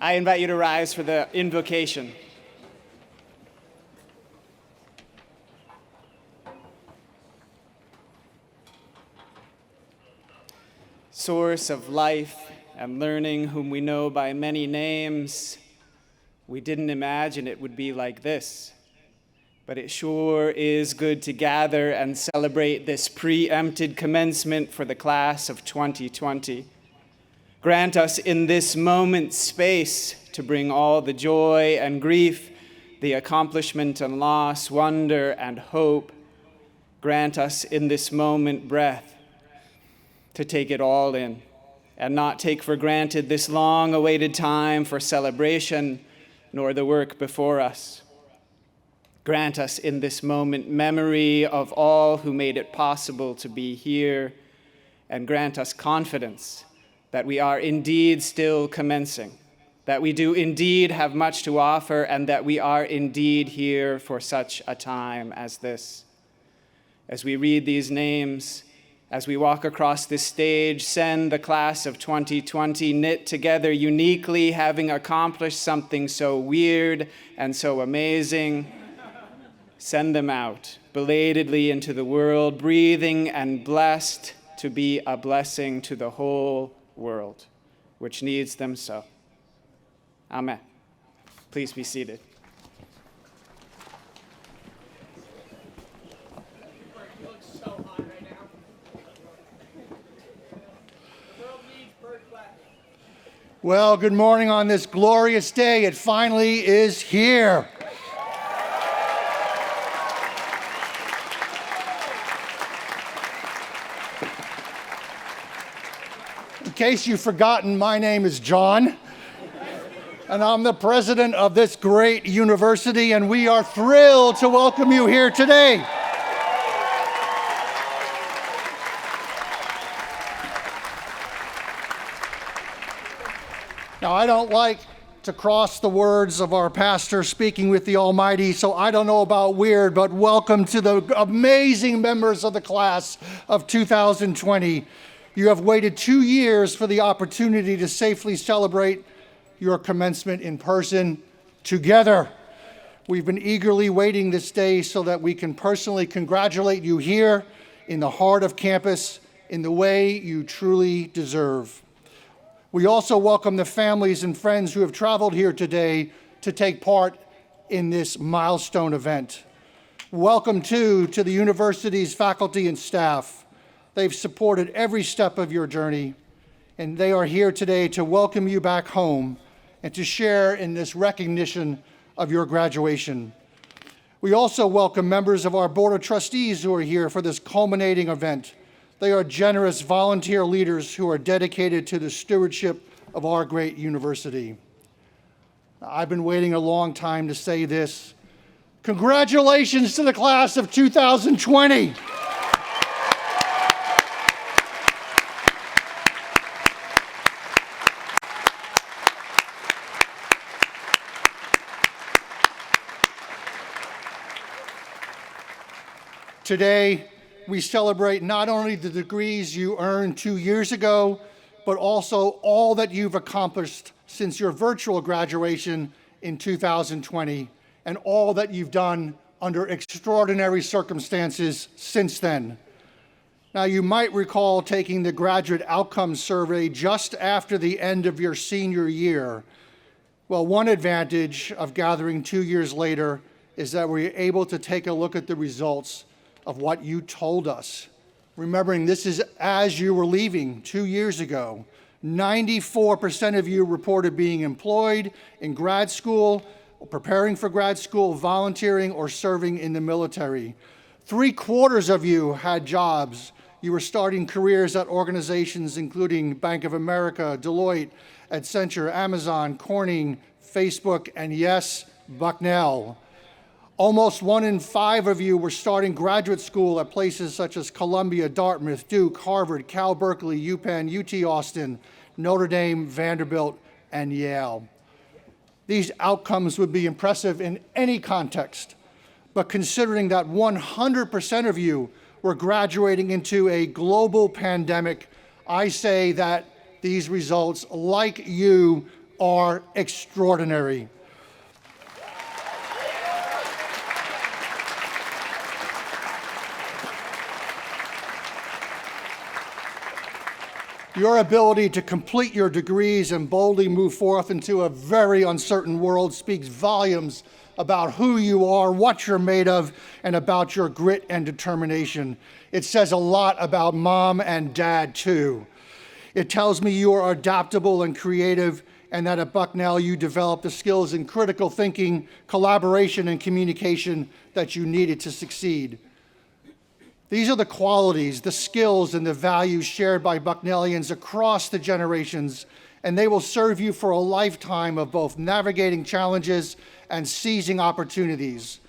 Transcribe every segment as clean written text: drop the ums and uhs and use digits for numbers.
I invite you to rise for the invocation. Source of life and learning, whom we know by many names, we didn't imagine it would be like this. But it sure is good to gather and celebrate this preempted commencement for the class of 2020. Grant us in this moment space to bring all the joy and grief, the accomplishment and loss, wonder and hope. Grant us in this moment breath to take it all in and not take for granted this long-awaited time for celebration, nor the work before us. Grant us in this moment memory of all who made it possible to be here, and grant us confidence that we are indeed still commencing, that we do indeed have much to offer, and that we are indeed here for such a time as this. As we read these names, as we walk across this stage, send the class of 2020 knit together uniquely, having accomplished something so weird and so amazing. Send them out belatedly into the world, breathing and blessed to be a blessing to the whole world, which needs them so. Amen. Please be seated. Well, good morning on this glorious day. It finally is here. In case you've forgotten, my name is John, and I'm the president of this great university, and we are thrilled to welcome you here today. Now, I don't like to cross the words of our pastor speaking with the Almighty, so I don't know about weird, but welcome to the amazing members of the class of 2020. You have waited 2 years for the opportunity to safely celebrate your commencement in person together. We've been eagerly waiting this day so that we can personally congratulate you here in the heart of campus in the way you truly deserve. We also welcome the families and friends who have traveled here today to take part in this milestone event. Welcome, too, to the university's faculty and staff. They've supported every step of your journey, and they are here today to welcome you back home and to share in this recognition of your graduation. We also welcome members of our Board of Trustees who are here for this culminating event. They are generous volunteer leaders who are dedicated to the stewardship of our great university. I've been waiting a long time to say this. Congratulations to the class of 2020. Today, we celebrate not only the degrees you earned 2 years ago, but also all that you've accomplished since your virtual graduation in 2020, and all that you've done under extraordinary circumstances since then. Now, you might recall taking the Graduate Outcomes Survey just after the end of your senior year. Well, one advantage of gathering 2 years later is that we're able to take a look at the results of what you told us. Remembering this is as you were leaving 2 years ago. 94% of you reported being employed in grad school, preparing for grad school, volunteering, or serving in the military. 3/4 of you had jobs. You were starting careers at organizations including Bank of America, Deloitte, Accenture, Amazon, Corning, Facebook, and yes, Bucknell. Almost 1 in 5 of you were starting graduate school at places such as Columbia, Dartmouth, Duke, Harvard, Cal Berkeley, UPenn, UT Austin, Notre Dame, Vanderbilt, and Yale. These outcomes would be impressive in any context, but considering that 100% of you were graduating into a global pandemic, I say that these results, like you, are extraordinary. Your ability to complete your degrees and boldly move forth into a very uncertain world speaks volumes about who you are, what you're made of, and about your grit and determination. It says a lot about mom and dad, too. It tells me you are adaptable and creative, and that at Bucknell you developed the skills in critical thinking, collaboration, and communication that you needed to succeed. These are the qualities, the skills, and the values shared by Bucknellians across the generations, and they will serve you for a lifetime of both navigating challenges and seizing opportunities.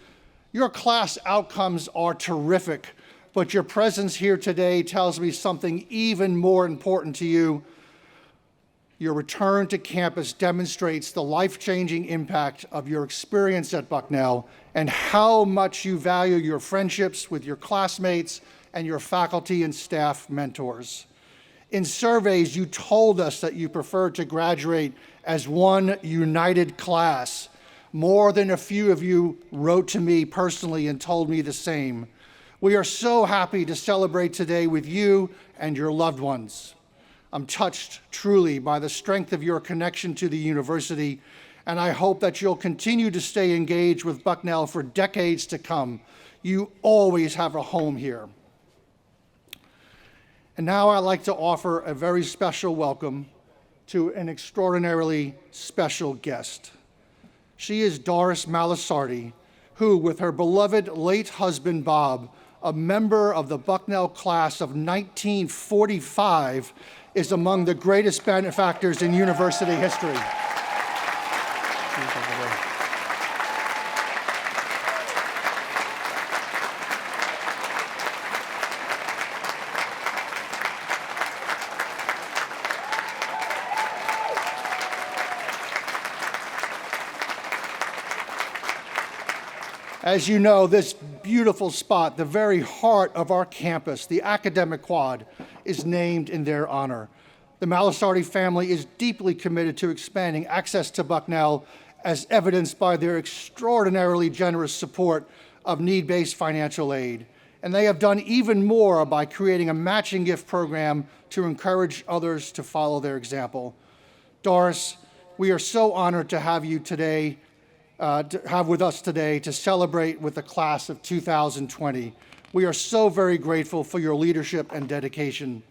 Your class outcomes are terrific, but your presence here today tells me something even more important to you. Your return to campus demonstrates the life-changing impact of your experience at Bucknell and how much you value your friendships with your classmates and your faculty and staff mentors. In surveys, you told us that you preferred to graduate as one united class. More than a few of you wrote to me personally and told me the same. We are so happy to celebrate today with you and your loved ones. I'm touched truly by the strength of your connection to the university, and I hope that you'll continue to stay engaged with Bucknell for decades to come. You always have a home here. And now I'd like to offer a very special welcome to an extraordinarily special guest. She is Doris Malasardi, who, with her beloved late husband, Bob, a member of the Bucknell class of 1945, is among the greatest benefactors in university history. As you know, this beautiful spot, the very heart of our campus, the Academic Quad, is named in their honor. The Malasardi family is deeply committed to expanding access to Bucknell, as evidenced by their extraordinarily generous support of need-based financial aid. And they have done even more by creating a matching gift program to encourage others to follow their example. Doris, we are so honored to have you today, with us today to celebrate with the class of 2020. We are so very grateful for your leadership and dedication.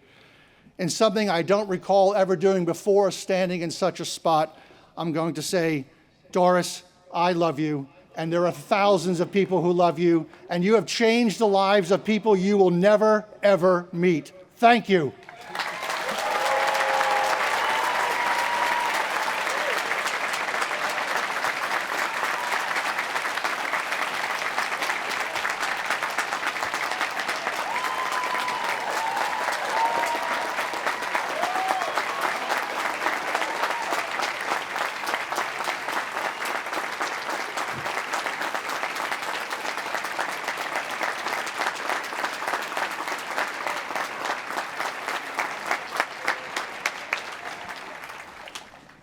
And something I don't recall ever doing before, standing in such a spot, I'm going to say, Doris, I love you, and there are thousands of people who love you, and you have changed the lives of people you will never, ever meet. Thank you.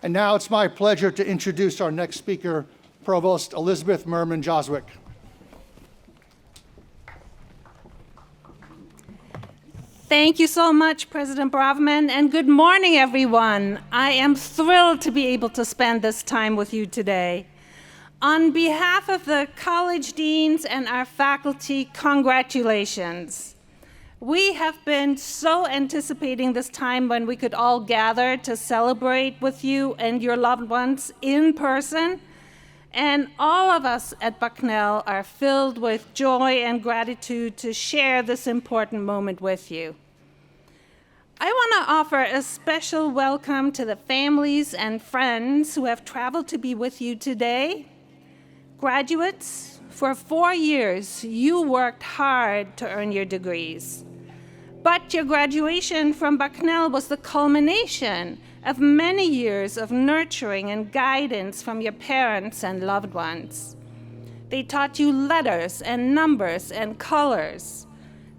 And now it's my pleasure to introduce our next speaker, Provost Elizabeth Merman Joswick. Thank you so much, President Braverman, and good morning, everyone. I am thrilled to be able to spend this time with you today. On behalf of the college deans and our faculty, congratulations. We have been so anticipating this time when we could all gather to celebrate with you and your loved ones in person. And all of us at Bucknell are filled with joy and gratitude to share this important moment with you. I want to offer a special welcome to the families and friends who have traveled to be with you today. Graduates, for 4 years, you worked hard to earn your degrees. But your graduation from Bucknell was the culmination of many years of nurturing and guidance from your parents and loved ones. They taught you letters and numbers and colors.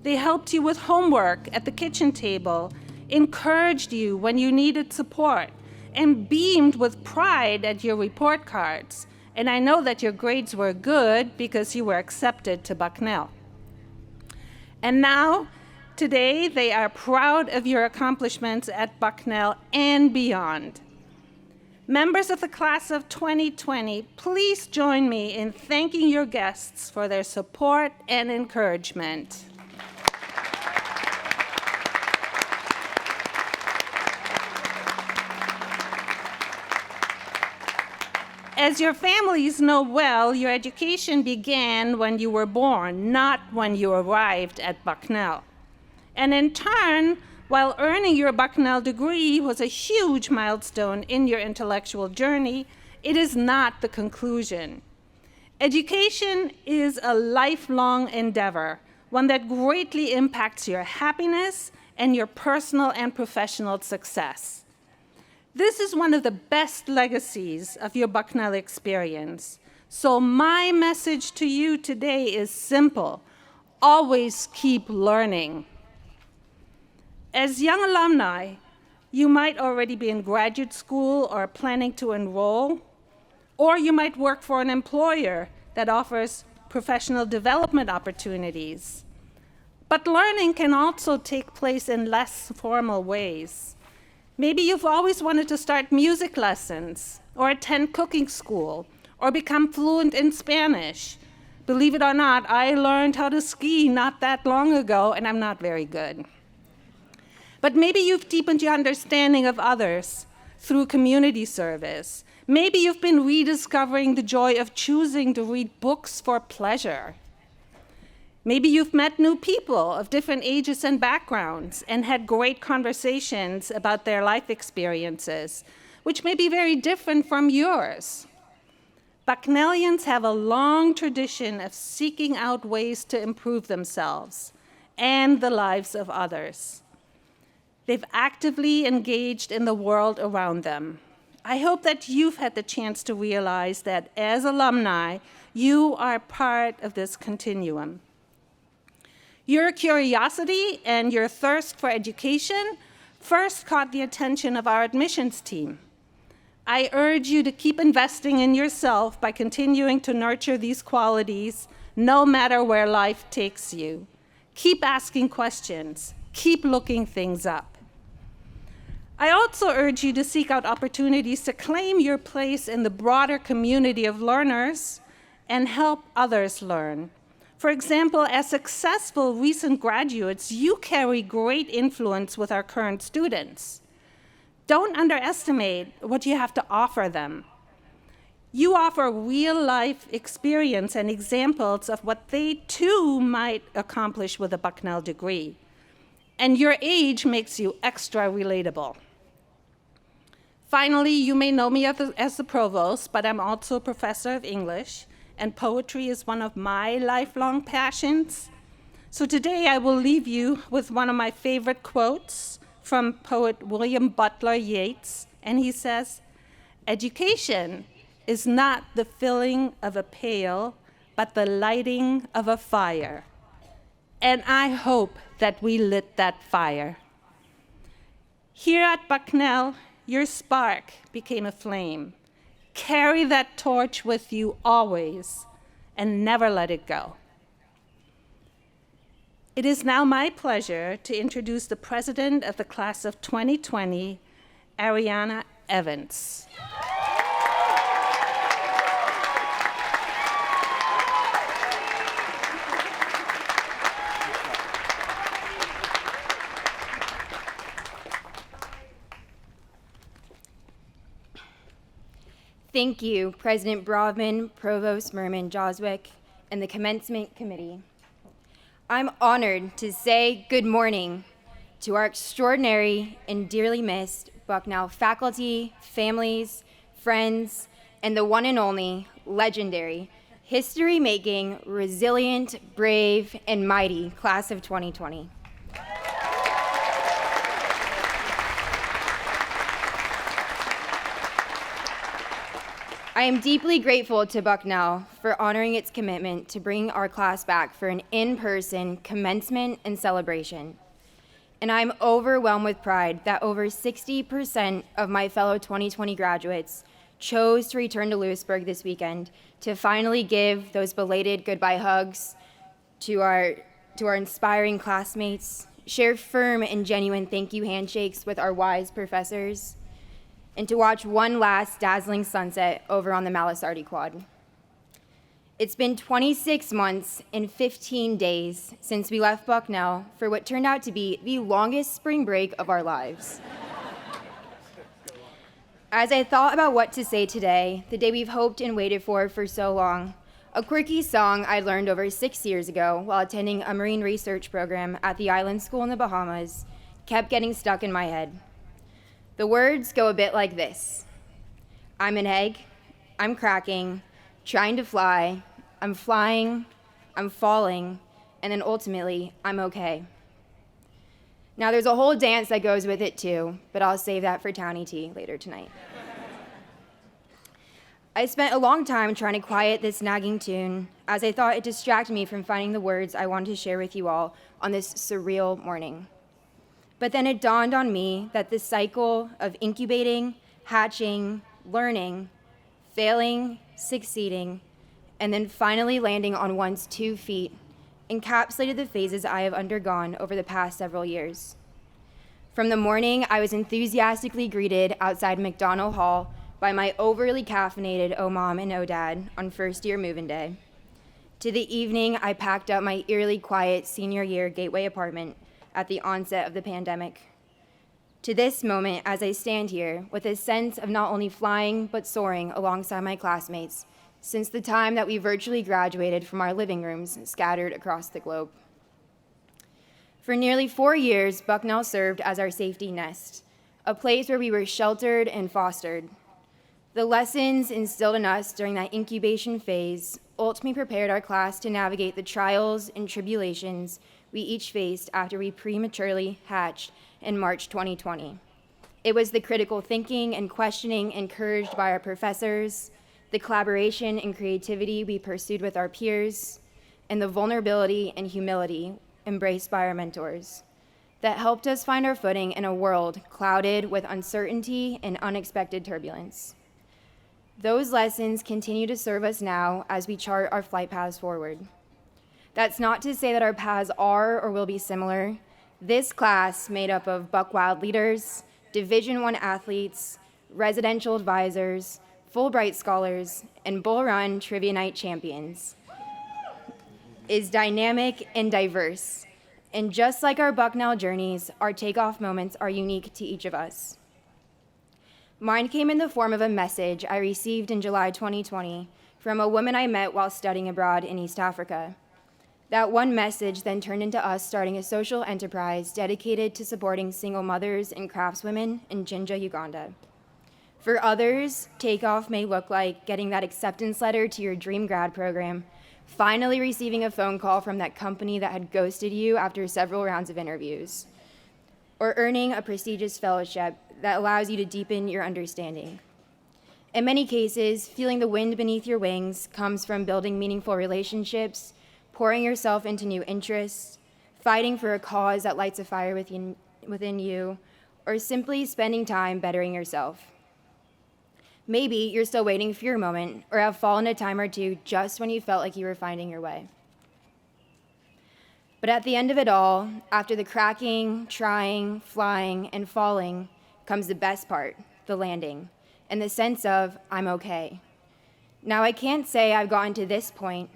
They helped you with homework at the kitchen table, encouraged you when you needed support, and beamed with pride at your report cards. And I know that your grades were good because you were accepted to Bucknell. And now, today, they are proud of your accomplishments at Bucknell and beyond. Members of the class of 2020, please join me in thanking your guests for their support and encouragement. As your families know well, your education began when you were born, not when you arrived at Bucknell. And in turn, while earning your Bucknell degree was a huge milestone in your intellectual journey, it is not the conclusion. Education is a lifelong endeavor, one that greatly impacts your happiness and your personal and professional success. This is one of the best legacies of your Bucknell experience. So my message to you today is simple: always keep learning. As young alumni, you might already be in graduate school or planning to enroll, or you might work for an employer that offers professional development opportunities. But learning can also take place in less formal ways. Maybe you've always wanted to start music lessons, or attend cooking school, or become fluent in Spanish. Believe it or not, I learned how to ski not that long ago, and I'm not very good. But maybe you've deepened your understanding of others through community service. Maybe you've been rediscovering the joy of choosing to read books for pleasure. Maybe you've met new people of different ages and backgrounds and had great conversations about their life experiences, which may be very different from yours. Bucknellians have a long tradition of seeking out ways to improve themselves and the lives of others. They've actively engaged in the world around them. I hope that you've had the chance to realize that as alumni, you are part of this continuum. Your curiosity and your thirst for education first caught the attention of our admissions team. I urge you to keep investing in yourself by continuing to nurture these qualities no matter where life takes you. Keep asking questions. Keep looking things up. I also urge you to seek out opportunities to claim your place in the broader community of learners and help others learn. For example, as successful recent graduates, you carry great influence with our current students. Don't underestimate what you have to offer them. You offer real-life experience and examples of what they too might accomplish with a Bucknell degree. And your age makes you extra relatable. Finally, you may know me as the provost, but I'm also a professor of English, and poetry is one of my lifelong passions. So today I will leave you with one of my favorite quotes from poet William Butler Yeats, and he says, "Education is not the filling of a pail, but the lighting of a fire." And I hope that we lit that fire. Here at Bucknell, your spark became a flame. Carry that torch with you always and never let it go. It is now my pleasure to introduce the president of the class of 2020, Ariana Evans. Thank you, President Brovman, Provost Merman-Joswick, and the Commencement Committee. I'm honored to say good morning to our extraordinary and dearly missed Bucknell faculty, families, friends, and the one and only legendary, history-making, resilient, brave, and mighty class of 2020. I am deeply grateful to Bucknell for honoring its commitment to bring our class back for an in-person commencement and celebration. And I'm overwhelmed with pride that over 60% of my fellow 2020 graduates chose to return to Lewisburg this weekend to finally give those belated goodbye hugs to our inspiring classmates, share firm and genuine thank you handshakes with our wise professors, and to watch one last dazzling sunset over on the Malasardi Quad. It's been 26 months and 15 days since we left Bucknell for what turned out to be the longest spring break of our lives. As I thought about what to say today, the day we've hoped and waited for so long, a quirky song I learned over 6 years ago while attending a marine research program at the Island School in the Bahamas kept getting stuck in my head. The words go a bit like this: I'm an egg, I'm cracking, trying to fly, I'm flying, I'm falling, and then ultimately, I'm okay. Now there's a whole dance that goes with it too, but I'll save that for Townie Tea later tonight. I spent a long time trying to quiet this nagging tune as I thought it distracted me from finding the words I wanted to share with you all on this surreal morning. But then it dawned on me that this cycle of incubating, hatching, learning, failing, succeeding, and then finally landing on one's 2 feet encapsulated the phases I have undergone over the past several years. From the morning I was enthusiastically greeted outside McDonald Hall by my overly caffeinated oh mom and oh dad on first year move-in day, to the evening I packed up my eerily quiet senior year Gateway apartment at the onset of the pandemic, to this moment as I stand here with a sense of not only flying but soaring alongside my classmates since the time that we virtually graduated from our living rooms scattered across the globe. For nearly 4 years, Bucknell served as our safety nest, a place where we were sheltered and fostered. The lessons instilled in us during that incubation phase ultimately prepared our class to navigate the trials and tribulations we each faced after we prematurely hatched in March 2020. It was the critical thinking and questioning encouraged by our professors, the collaboration and creativity we pursued with our peers, and the vulnerability and humility embraced by our mentors that helped us find our footing in a world clouded with uncertainty and unexpected turbulence. Those lessons continue to serve us now as we chart our flight paths forward. That's not to say that our paths are or will be similar. This class, made up of Buck Wild leaders, Division I athletes, residential advisors, Fulbright scholars, and Bull Run Trivia Night champions, is dynamic and diverse. And just like our Bucknell journeys, our takeoff moments are unique to each of us. Mine came in the form of a message I received in July 2020 from a woman I met while studying abroad in East Africa. That one message then turned into us starting a social enterprise dedicated to supporting single mothers and craftswomen in Jinja, Uganda. For others, takeoff may look like getting that acceptance letter to your dream grad program, finally receiving a phone call from that company that had ghosted you after several rounds of interviews, or earning a prestigious fellowship that allows you to deepen your understanding. In many cases, feeling the wind beneath your wings comes from building meaningful relationships, pouring yourself into new interests, fighting for a cause that lights a fire within you, or simply spending time bettering yourself. Maybe you're still waiting for your moment or have fallen a time or two just when you felt like you were finding your way. But at the end of it all, after the cracking, trying, flying, and falling, comes the best part, the landing, and the sense of, I'm okay. Now, I can't say I've gotten to this point,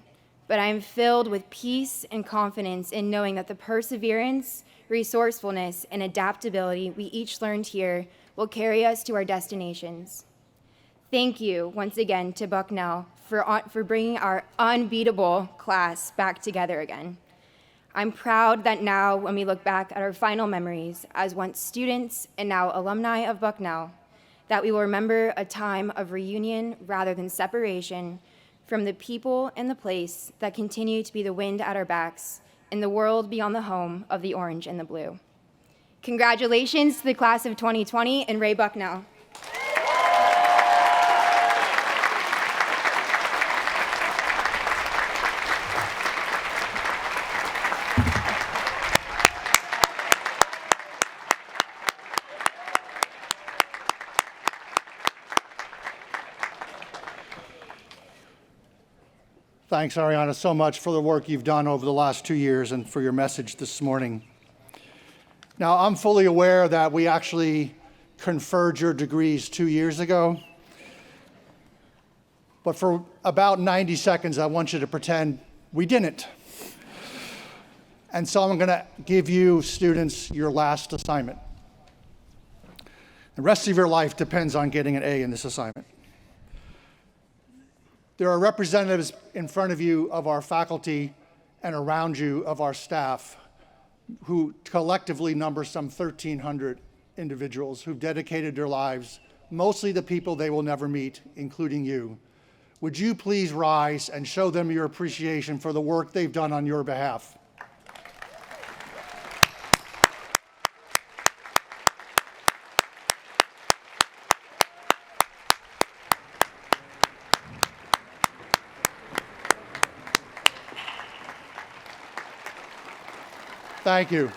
but I am filled with peace and confidence in knowing that the perseverance, resourcefulness, and adaptability we each learned here will carry us to our destinations. Thank you once again to Bucknell for bringing our unbeatable class back together again. I'm proud that now, when we look back at our final memories as once students and now alumni of Bucknell, that we will remember a time of reunion rather than separation from the people and the place that continue to be the wind at our backs in the world beyond the home of the orange and the blue. Congratulations to the class of 2020 and Ray Bucknell. Thanks, Ariana, so much for the work you've done over the last 2 years and for your message this morning. Now, I'm fully aware that we actually conferred your degrees 2 years ago. But for about 90 seconds, I want you to pretend we didn't. And so I'm going to give you, students, your last assignment. The rest of your life depends on getting an A in this assignment. There are representatives in front of you of our faculty and around you of our staff who collectively number some 1,300 individuals who've dedicated their lives, mostly to people they will never meet, including you. Would you please rise and show them your appreciation for the work they've done on your behalf? Thank you.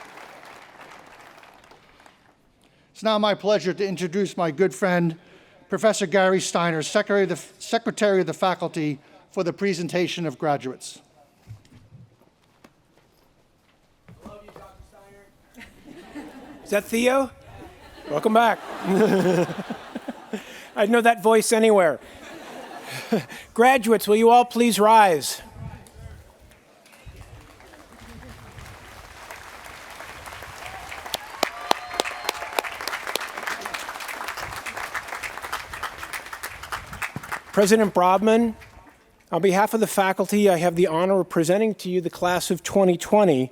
It's now my pleasure to introduce my good friend, Professor Gary Steiner, Secretary of the Faculty, for the presentation of graduates. I love you, Dr. Steiner. Is that Theo? Welcome back. I'd know that voice anywhere. Graduates, will you all please rise? President Brovman, on behalf of the faculty, I have the honor of presenting to you the class of 2020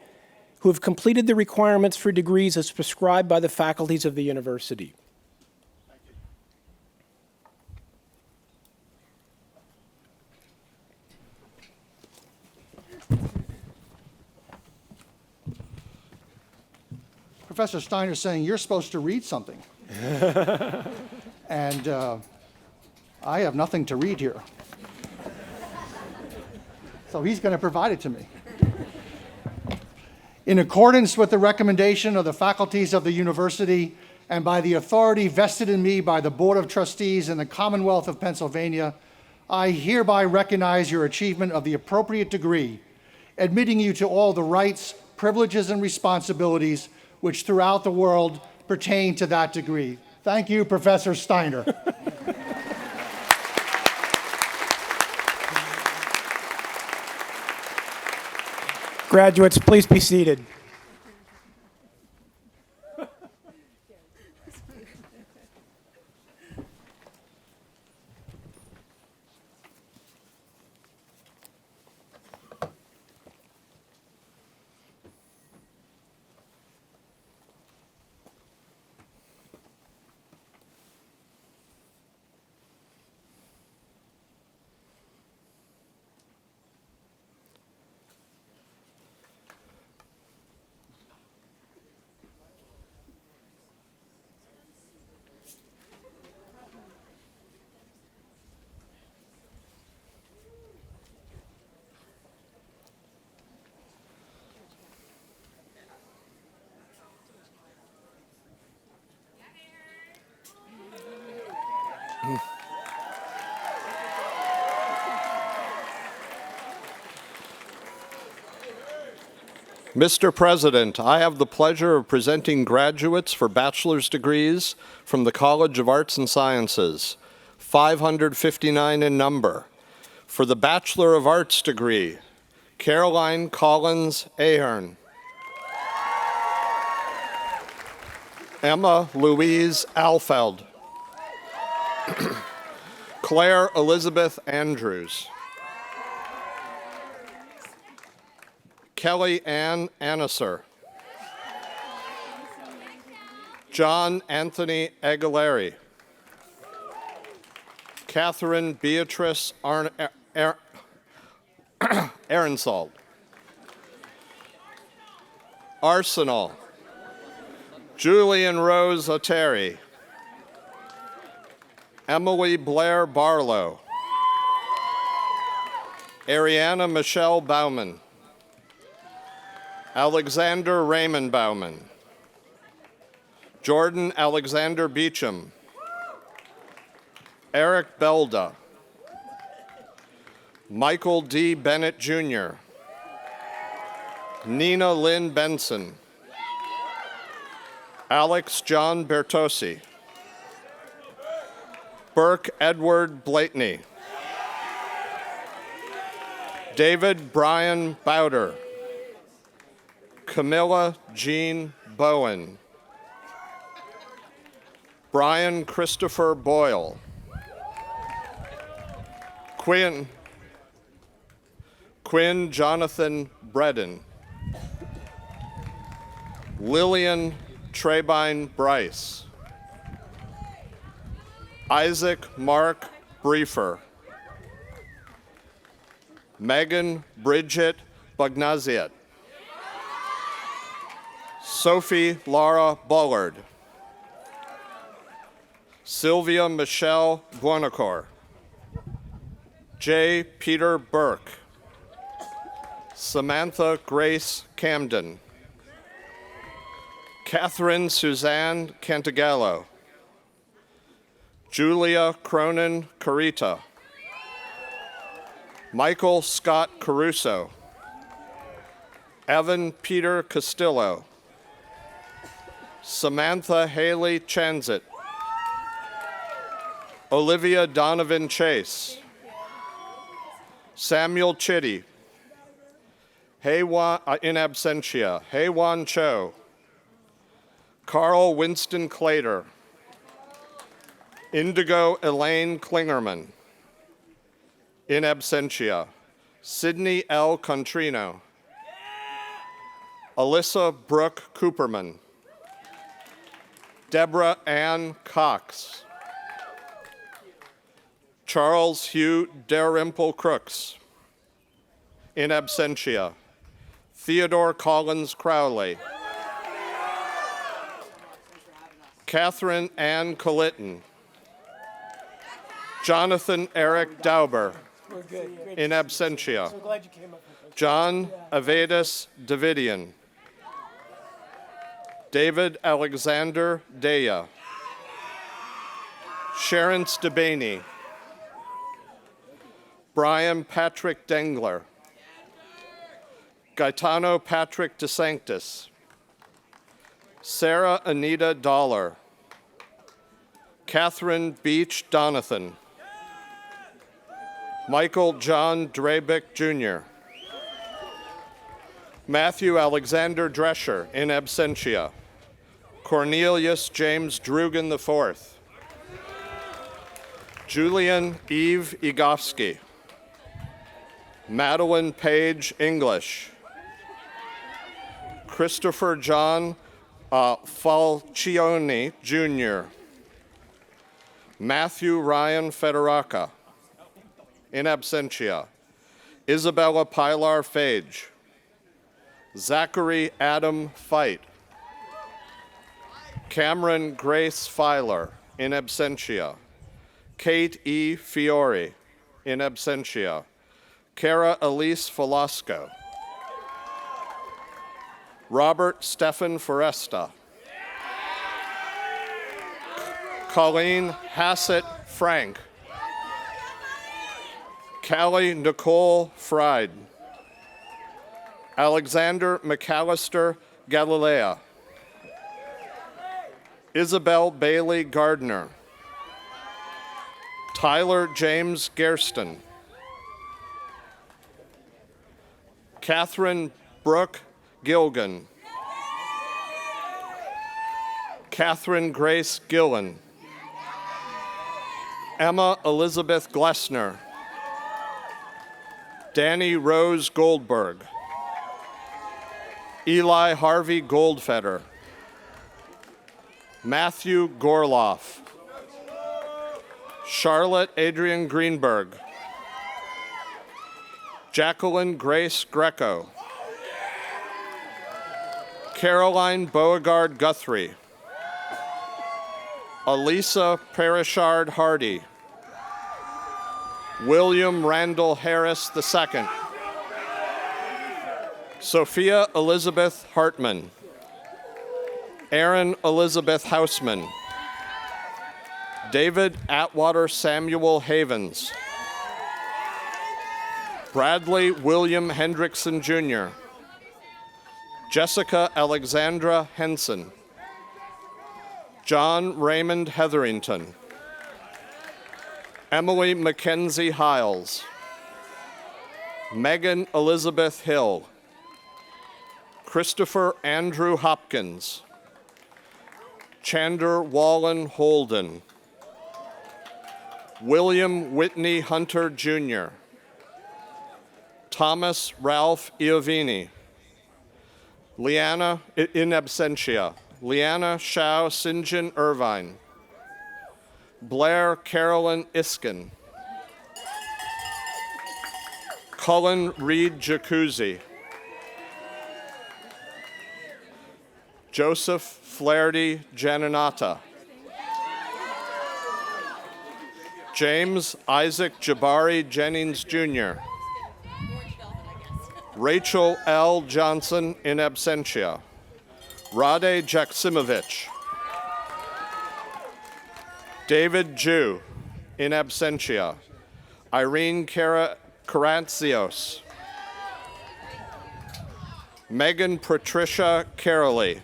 who have completed the requirements for degrees as prescribed by the faculties of the university. Professor Steiner's saying you're supposed to read something. And I have nothing to read here. So he's going to provide it to me. In accordance with the recommendation of the faculties of the university and by the authority vested in me by the Board of Trustees in the Commonwealth of Pennsylvania, I hereby recognize your achievement of the appropriate degree, admitting you to all the rights, privileges, and responsibilities which throughout the world pertain to that degree. Thank you, Professor Steiner. Graduates, please be seated. Mr. President, I have the pleasure of presenting graduates for bachelor's degrees from the College of Arts and Sciences, 559 in number. For the Bachelor of Arts degree, Caroline Collins Ahern, Emma Louise Alfeld, Claire Elizabeth Andrews, Kelly Ann Anisser, John Anthony Aguileri, Catherine Beatrice Aronsold, Arsenal, Julian Rose Oteri, Emily Blair Barlow, Ariana Michelle Bauman, Alexander Raymond Bauman, Jordan Alexander Beecham, Eric Belda, Michael D. Bennett Jr., Nina Lynn Benson, Alex John Bertosi, Burke Edward Blakeney, David Brian Bowder, Camilla Jean Bowen, Brian Christopher Boyle, Quinn Jonathan Bredin, Lillian Trebine Bryce, Isaac Mark Briefer, Megan Bridget Bugnaziet, Sophie Laura Bullard, Sylvia Michelle Buonacore, J. Peter Burke, Samantha Grace Camden, Catherine Suzanne Cantagallo, Julia Cronin Carita, Michael Scott Caruso, Evan Peter Castillo, Samantha Haley Chanzit, Olivia Donovan Chase, Samuel Chitty, in absentia, Heywan Cho, Carl Winston Clater, Indigo Elaine Klingerman, in absentia, Sydney L. Contrino, Alyssa Brooke Cooperman, Deborah Ann Cox, Charles Hugh Dalrymple Crooks, in absentia, Theodore Collins Crowley, Catherine Ann Colitton, Jonathan Eric Dauber, in absentia, John Avedis Davidian, David Alexander Daya, Sharon Stebaney, Brian Patrick Dengler, Gaetano Patrick DeSanctis, Sarah Anita Dollar, Catherine Beach Donathan, Michael John Drabick Jr., Matthew Alexander Drescher, in absentia, Cornelius James Drugan IV, Julian Eve Egofsky, Madeline Page English, Christopher John Falcioni Jr., Matthew Ryan Federaca, in absentia, Isabella Pilar Fage, Zachary Adam Fight, Cameron Grace Filer, in absentia, Kate E. Fiore, in absentia, Cara Elise Velasco, Robert Stephan Foresta, Colleen Hassett Frank, Callie Nicole Fried, Alexander McAllister Galilea, Isabel Bailey Gardner, Tyler James Gerston, Catherine Brooke Gilgan, Catherine Grace Gillen, Emma Elizabeth Glessner, Danny Rose Goldberg, Eli Harvey Goldfeder, Matthew Gorloff, Charlotte Adrian Greenberg, Jacqueline Grace Greco, Caroline Beauregard Guthrie, Elisa Parishard Hardy, William Randall Harris II, Sophia Elizabeth Hartman, Erin Elizabeth Hausman, David Atwater Samuel Havens, Bradley William Hendrickson, Jr., Jessica Alexandra Henson, John Raymond Hetherington, Emily Mackenzie Hiles, Megan Elizabeth Hill, Christopher Andrew Hopkins, Chander Wallen Holden, William Whitney Hunter, Jr., Thomas Ralph Iovini, Leanna, in absentia, Leanna Shao Sinjin Irvine, Blair Carolyn Iskin, Cullen Reed Jacuzzi, Joseph Flaherty Janinata, James Isaac Jabari Jennings, Jr., Rachel L. Johnson in absentia, Rade Jaksimovich, David Jew in absentia, Irene Karantsios, Megan Patricia Caroly,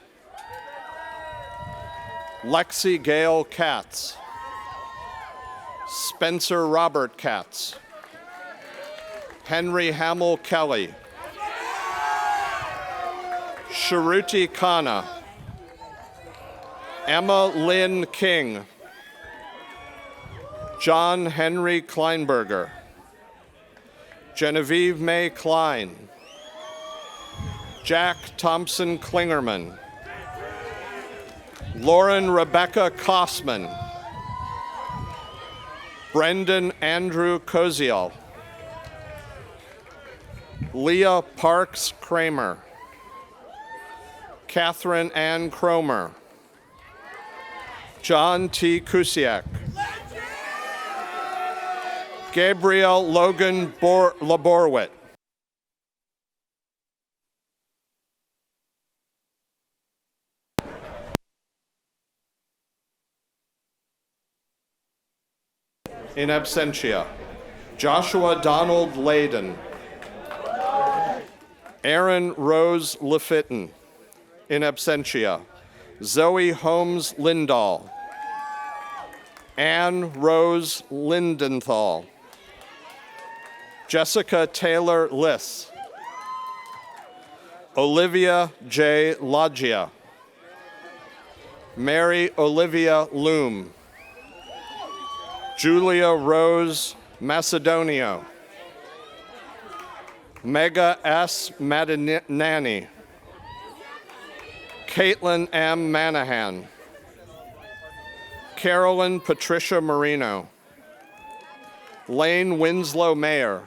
Lexi Gail Katz, Spencer Robert Katz, Henry Hamill Kelly, Sharuti Khanna, Emma Lynn King, John Henry Kleinberger, Genevieve May Klein, Jack Thompson Klingerman, Lauren Rebecca Kossman, Brendan Andrew Koziel, Leah Parks Kramer, Catherine Ann Cromer, John T. Kusiak, Gabriel Logan Laborwit, in absentia, Joshua Donald Layden, Aaron Rose Lefitten, in absentia, Zoe Holmes Lindahl, Anne Rose Lindenthal, Jessica Taylor Liss, Olivia J. Loggia, Mary Olivia Loom, Julia Rose Macedonio, Mega S. Madinani, Caitlin M. Manahan, Carolyn Patricia Marino, Lane Winslow Mayer,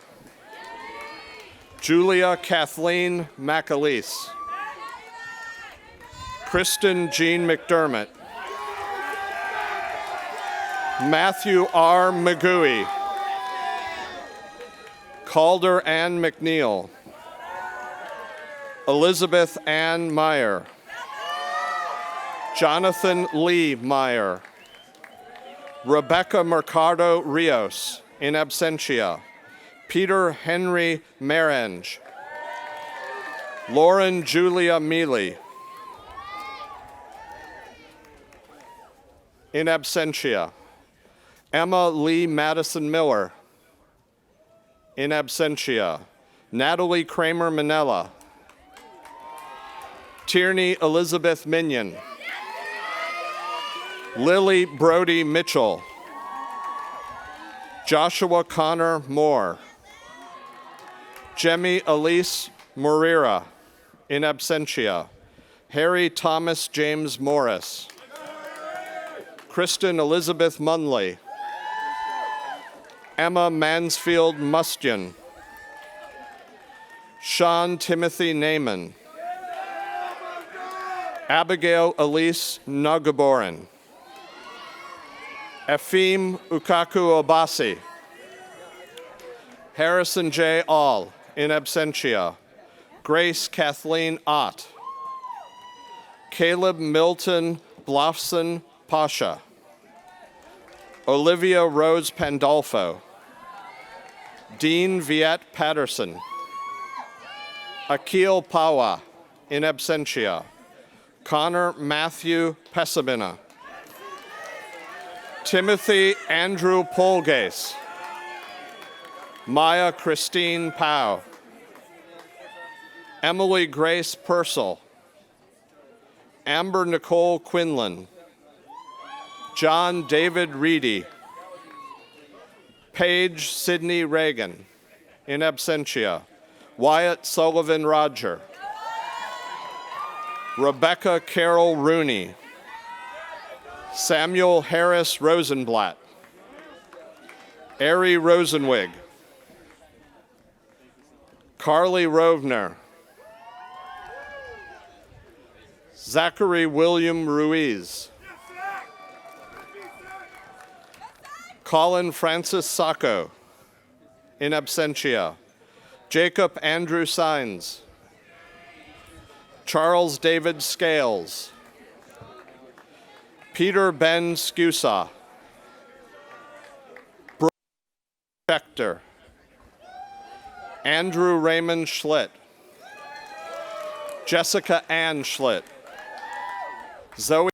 Julia Kathleen McAleese, Kristen Jean McDermott, Matthew R. Magui, Calder Ann McNeil, Elizabeth Ann Meyer, Jonathan Lee Meyer, Rebecca Mercado Rios, in absentia, Peter Henry Merenge, Lauren Julia Mealy, in absentia, Emma Lee Madison Miller, in absentia, Natalie Kramer Manella, Tierney Elizabeth Minion, Lily Brody Mitchell, Joshua Connor Moore, Jemmy Elise Morira, in absentia, Harry Thomas James Morris, Kristen Elizabeth Munley, Emma Mansfield Mustian, Sean Timothy Naiman, Abigail Elise Nagaboran, Efim Ukaku Obasi, Harrison J. All, in absentia, Grace Kathleen Ott, Caleb Milton Blofson Pasha, Olivia Rose Pandolfo, Dean Viet Patterson. Akil Pawa, in absentia. Connor Matthew Pessamina. Timothy Andrew Polgase. Maya Christine Pau. Emily Grace Purcell. Amber Nicole Quinlan. John David Reedy. Paige Sidney Reagan, in absentia. Wyatt Sullivan Roger. Rebecca Carol Rooney. Samuel Harris Rosenblatt. Ari Rosenwig. Carly Rovner. Zachary William Ruiz. Colin Francis Sacco, in absentia. Jacob Andrew Sines. Charles David Scales. Peter Ben Scusa. Brooke Schechter. Andrew Raymond Schlitt. Jessica Ann Schlitt. Zoe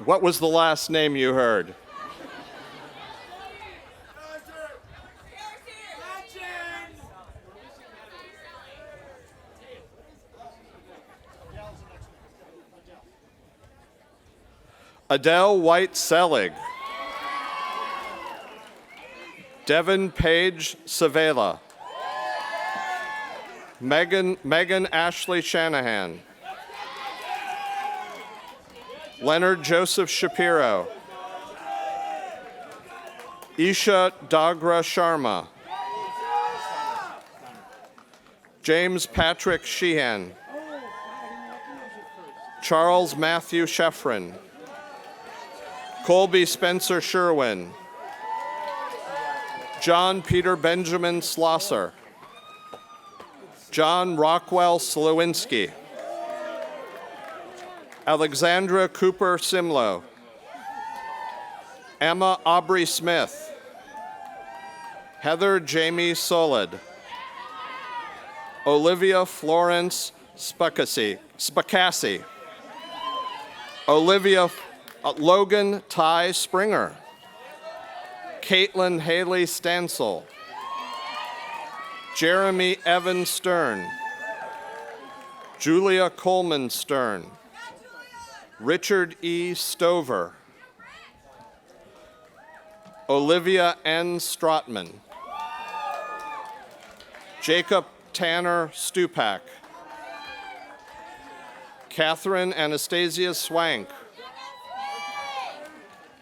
what was the last name you heard? Adele White Selig. Devin Page Savela. Megan Ashley Shanahan. Leonard Joseph Shapiro. Isha Dagra Sharma. James Patrick Sheehan. Charles Matthew Sheffrin. Colby Spencer Sherwin. John Peter Benjamin Slosser. John Rockwell Slowinski. Alexandra Cooper Simlow. Emma Aubrey Smith. Heather Jamie Solid. Olivia Florence Spacassi. Olivia Logan Ty Springer. Caitlin Haley Stansel. Jeremy Evan Stern. Julia Coleman Stern. Richard E. Stover. Olivia N. Strotman. Jacob Tanner Stupak. Catherine Anastasia Swank.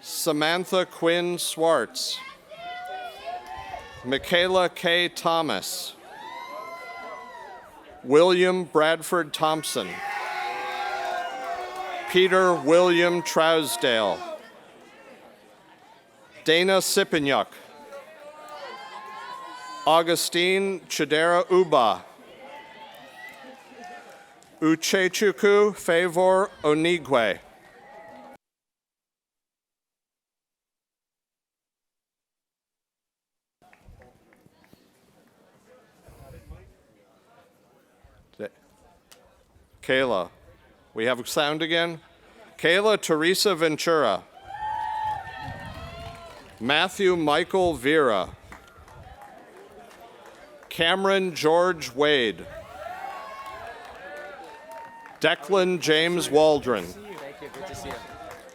Samantha Quinn Swartz. Michaela K. Thomas. William Bradford Thompson. Peter William Trousdale. Dana Sipanyuk. Augustine Chidera Uba. Uchechukwu Favor Onigwe. Kayla. We have sound again? Kayla Teresa Ventura. Matthew Michael Vera. Cameron George Wade. Declan James Waldron.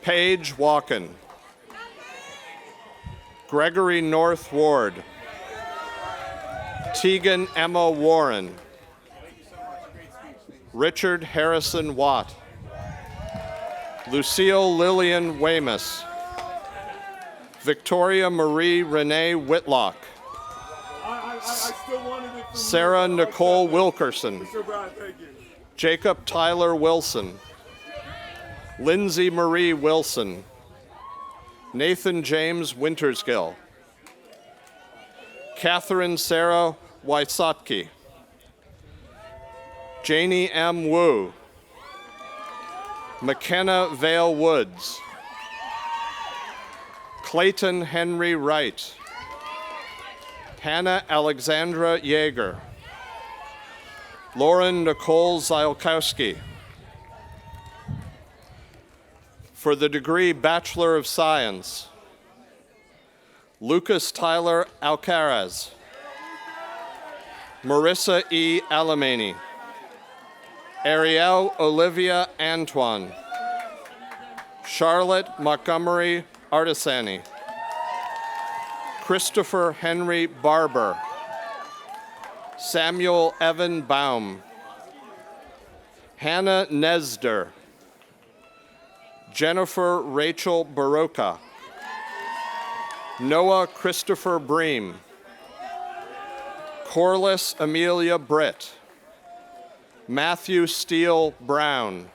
Paige Walken. Gregory North Ward. Tegan Emma Warren. Richard Harrison Watt. Lucille Lillian Weymouth. Victoria Marie Renee Whitlock. Sarah Nicole Wilkerson. Jacob Tyler Wilson. Lindsay Marie Wilson. Nathan James Wintersgill. Catherine Sarah Wysotki. Janie M. Wu. McKenna Vale Woods. Clayton Henry Wright. Hannah Alexandra Yeager. Lauren Nicole Ziolkowski. For the degree Bachelor of Science, Lucas Tyler Alcaraz. Marissa E. Alamany. Ariel Olivia Antoine. Charlotte Montgomery Artisani. Christopher Henry Barber. Samuel Evan Baum. Hannah Nesder. Jennifer Rachel Baroka. Noah Christopher Bream. Corliss Amelia Britt. Matthew Steele Brown.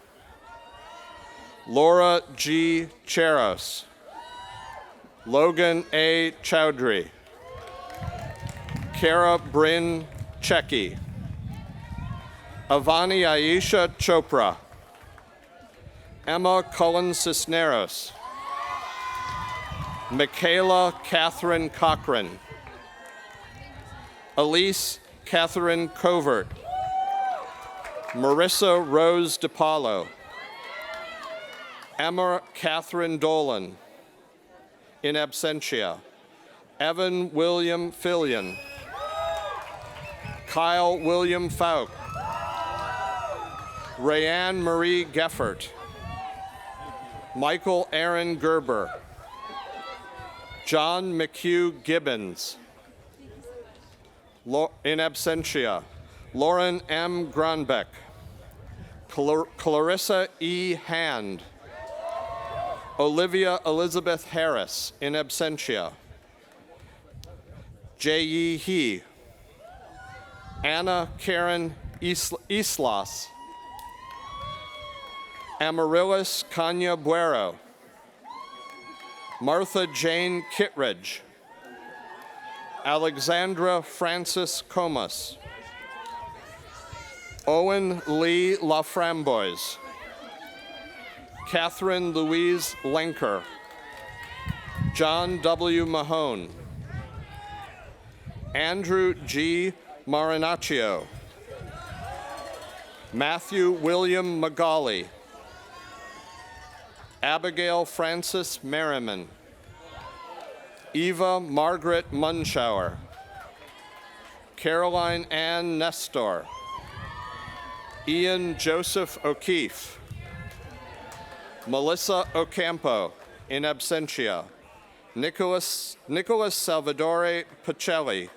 Laura G. Cheros. Logan A. Chowdhury. Kara Bryn Checky. Avani Aisha Chopra. Emma Cullen Cisneros. Michaela Catherine Cochran. Elise Catherine Covert. Marissa Rose DiPaolo. Emma Catherine Dolan. In absentia. Evan William Fillion. Kyle William Faulk. Rayanne Marie Geffert. Michael Aaron Gerber. John McHugh Gibbons. In absentia. Lauren M. Gronbeck. Clarissa E. Hand. Olivia Elizabeth Harris. In absentia. J.E. He. Anna Karen Islas. Amaryllis Kanya Buero. Martha Jane Kittredge. Alexandra Francis Comas. Owen Lee Laframboise. Catherine Louise Lenker. John W. Mahone. Andrew G. Marinaccio. Matthew William Magali. Abigail Frances Merriman. Eva Margaret Munschauer. Caroline Ann Nestor. Ian Joseph O'Keefe. Melissa Ocampo, in absentia. Nicholas Salvatore Pacelli.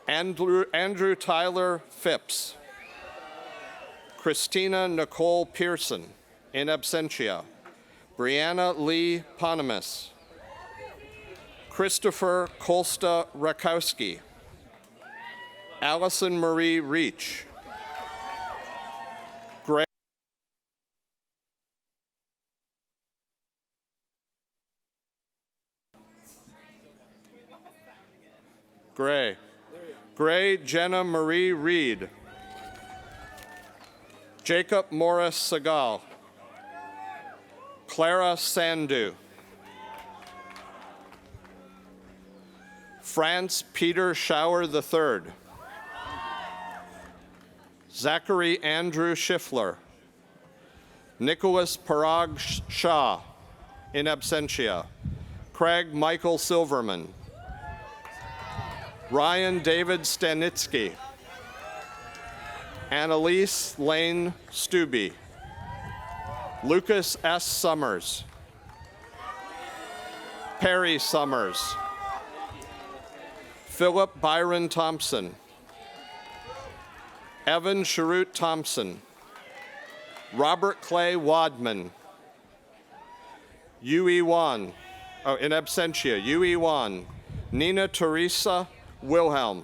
Andrew Tyler Phipps. Christina Nicole Pearson, in absentia. Brianna Lee Ponemus. Christopher Kolsta Rakowski. Allison Marie Reach. Gray Jenna Marie Reed. Jacob Morris Segal. Clara Sandu. France Peter Schauer III. Zachary Andrew Schiffler. Nicholas Parag Shah, in absentia. Craig Michael Silverman. Ryan David Stanitsky. Annalise Lane Stubbe. Lucas S. Summers. Perry Summers. Philip Byron Thompson. Evan Sharut Thompson. Robert Clay Wadman. Yui Wan. In absentia. Yui Wan. Nina Teresa Wilhelm.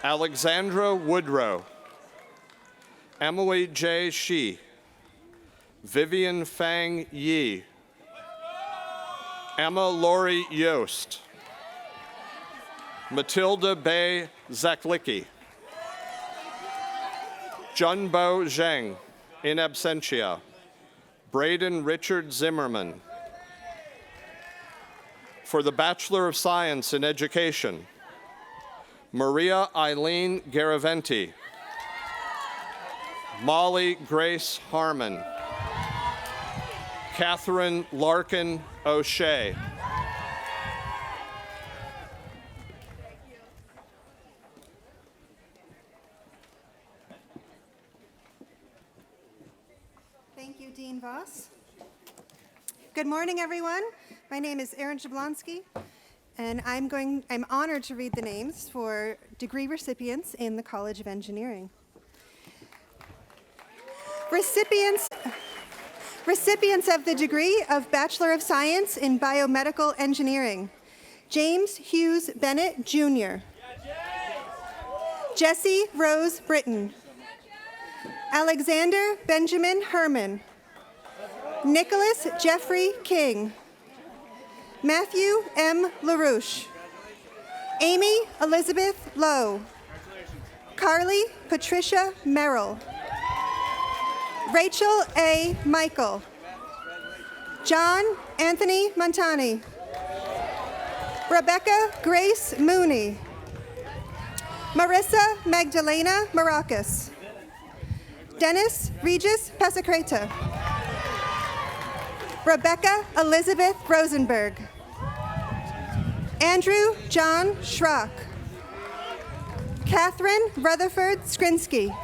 Alexandra Woodrow. Emily J. Shi. Vivian Fang Yi. Emma Lori Yost. Matilda Bay Zaklicki. Junbo Zheng, in absentia. Braden Richard Zimmerman. For the Bachelor of Science in Education, Maria Eileen Garaventi. Molly Grace Harmon. Catherine Larkin O'Shea. Thank you, Dean Voss. Good morning, everyone. My name is Erin Jablonski, and I'm honored to read the names for degree recipients in the College of Engineering. Recipients of the degree of Bachelor of Science in Biomedical Engineering: James Hughes Bennett, Jr. Jessie Rose Britton. Alexander Benjamin Herman. Nicholas Jeffrey King. Matthew M. LaRouche. Amy Elizabeth Lowe. Carly Patricia Merrill. Rachel A. Michael. John Anthony Montani. Rebecca Grace Mooney. Marissa Magdalena Maracas. Dennis Regis Pesacreta. Rebecca Elizabeth Rosenberg. Andrew John Schrock. Catherine Rutherford Skrinsky.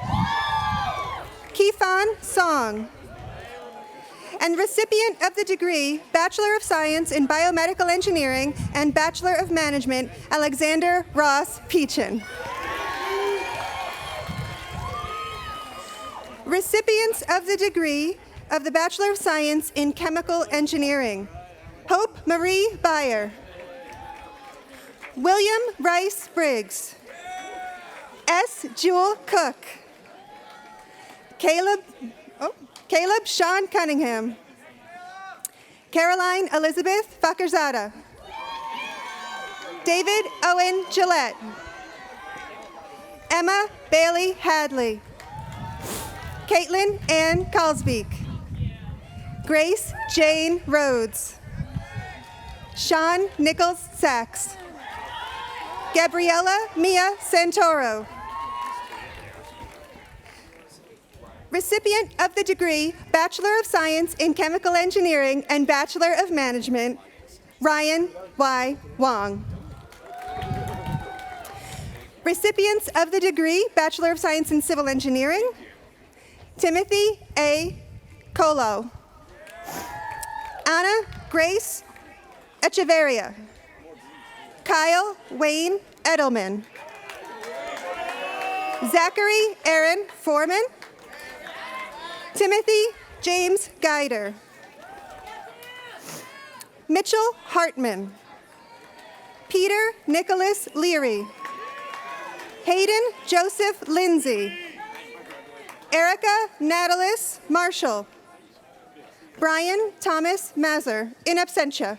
Keifan Song. And recipient of the degree Bachelor of Science in Biomedical Engineering and Bachelor of Management, Alexander Ross Peachin. Recipients of the degree of the Bachelor of Science in Chemical Engineering: Hope Marie Beyer. William Rice Briggs. S. Jewel Cook. Caleb Sean Cunningham. Caroline Elizabeth Fakerzada. David Owen Gillette. Emma Bailey Hadley. Caitlin Ann Kalsbeek. Grace Jane Rhodes. Sean Nichols Sachs. Gabriella Mia Santoro. Recipient of the degree Bachelor of Science in Chemical Engineering and Bachelor of Management, Ryan Y. Wong. Recipients of the degree Bachelor of Science in Civil Engineering, Timothy A. Colo. Anna Grace Echeverria. Kyle Wayne Edelman. Zachary Aaron Foreman. Timothy James Guider. Mitchell Hartman. Peter Nicholas Leary. Hayden Joseph Lindsay. Erica Natalis Marshall. Brian Thomas Mazur, in absentia.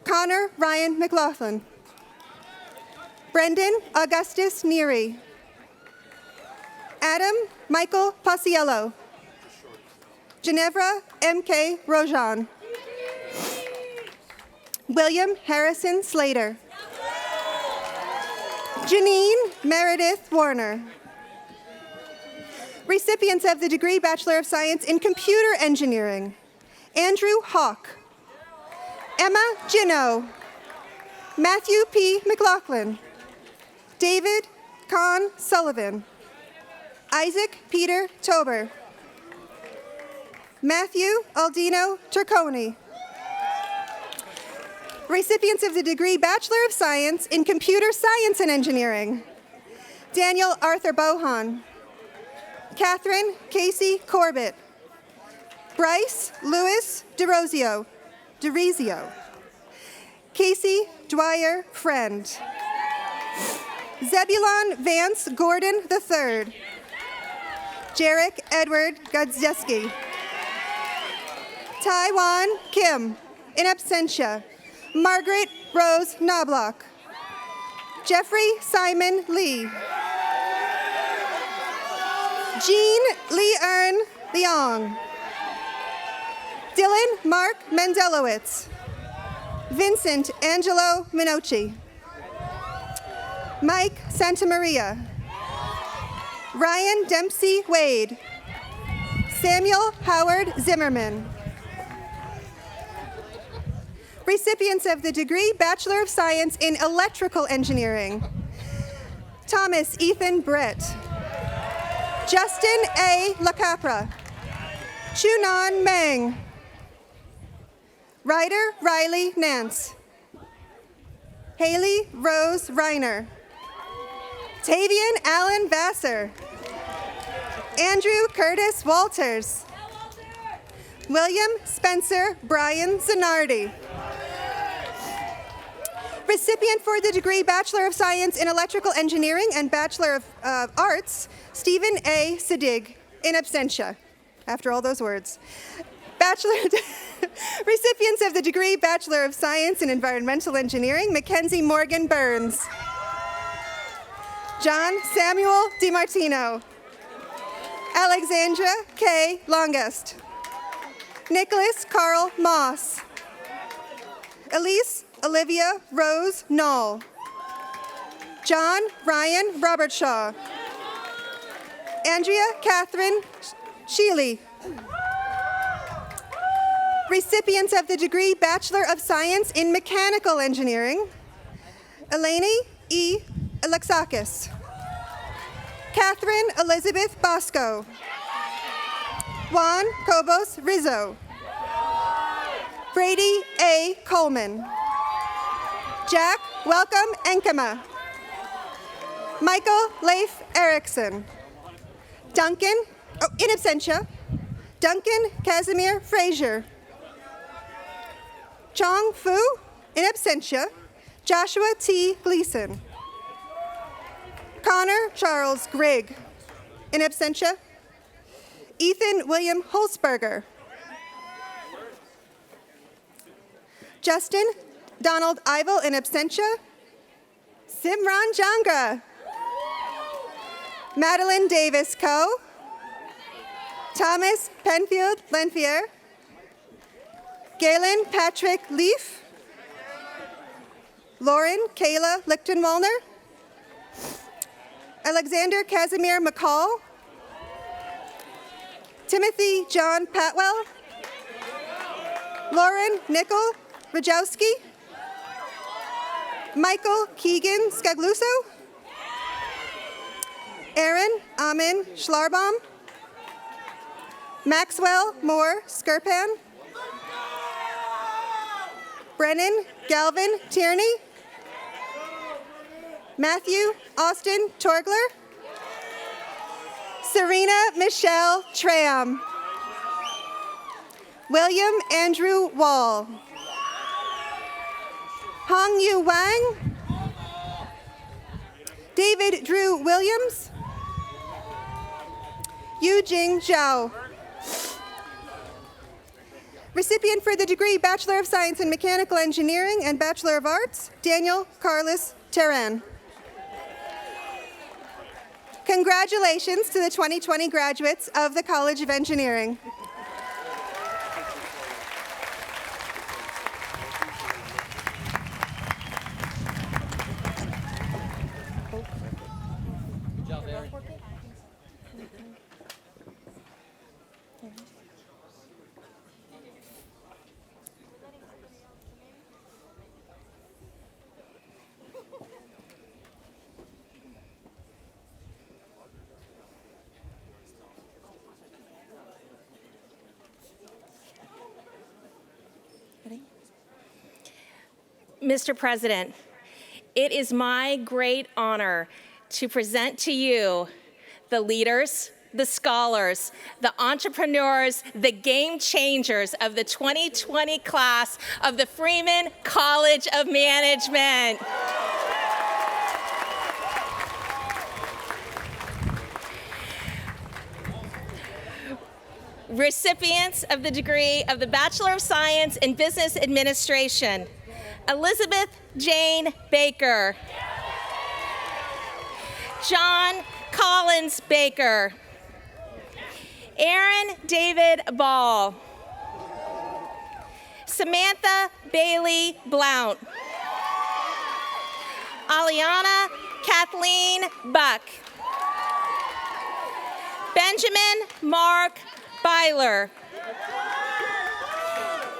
Connor Ryan McLaughlin. Brendan Augustus Neary. Adam Michael Paciello. Ginevra M.K. Rojan. William Harrison Slater. Janine Meredith Warner. Recipients of the degree Bachelor of Science in Computer Engineering: Andrew Hawk. Emma Gino. Matthew P. McLaughlin. David Con Sullivan. Isaac Peter Tober. Matthew Aldino Turconi. Recipients of the degree Bachelor of Science in Computer Science and Engineering: Daniel Arthur Bohan. Catherine Casey Corbett. Bryce Lewis DeRozio. Casey Dwyer Friend. Zebulon Vance Gordon III. Jarek Edward Godzieski. Taiwan Kim, in absentia. Margaret Rose Knobloch. Jeffrey Simon Lee. Jean Lee Ern Leong. Dylan Mark Mendelowitz. Vincent Angelo Minocci. Mike Santamaria. Ryan Dempsey Wade. Samuel Howard Zimmerman. Recipients of the degree Bachelor of Science in Electrical Engineering. Thomas Ethan Brett. Justin A. LaCapra. Chunan Meng. Ryder Riley Nance. Haley Rose Reiner. Tavian Allen Vassar. Andrew Curtis Walters. William Spencer Brian Zanardi. Recipient for the degree Bachelor of Science in Electrical Engineering and Bachelor of Arts, Stephen A. Sadig, in absentia, after all those words. Recipients of the degree Bachelor of Science in Environmental Engineering, Mackenzie Morgan Burns. John Samuel DiMartino. Alexandra K. Longest. Nicholas Carl Moss. Elise Olivia Rose Knoll. John Ryan Robertshaw. Andrea Catherine Sheely. Recipients of the degree Bachelor of Science in Mechanical Engineering, Eleni E. Alexakis. Catherine Elizabeth Bosco. Juan Cobos Rizzo. Brady A. Coleman. Jack Welcome Enkema. Michael Leif Erickson. Duncan, in absentia, Duncan Casimir Frazier. Chong Fu, in absentia, Joshua T. Gleason. Connor Charles Grigg, in absentia, Ethan William Holzberger. Justin Donald Ivel, in absentia, Simran Jangra. Madeline Davis Coe. Thomas Penfield Lenfier. Galen Patrick Leaf. Lauren Kayla Lichtenwallner. Alexander Casimir McCall. Timothy John Patwell. Lauren Nickel Rajowski. Michael Keegan Scagluso. Aaron Amin Schlarbaum. Maxwell Moore Skirpan. Brennan Galvin Tierney. Matthew Austin Torgler. Serena Michelle Tram. William Andrew Wall. Hong Yu Wang. David Drew Williams. Yujing Zhao. Recipient for the degree Bachelor of Science in Mechanical Engineering and Bachelor of Arts, Daniel Carlos Terran. Congratulations to the 2020 graduates of the College of Engineering. Mr. President, it is my great honor to present to you the leaders, the scholars, the entrepreneurs, the game changers of the 2020 class of the Freeman College of Management. Recipients of the degree of the Bachelor of Science in Business Administration, Elizabeth Jane Baker. John Collins Baker. Aaron David Ball. Samantha Bailey Blount. Aliana Kathleen Buck. Benjamin Mark Byler.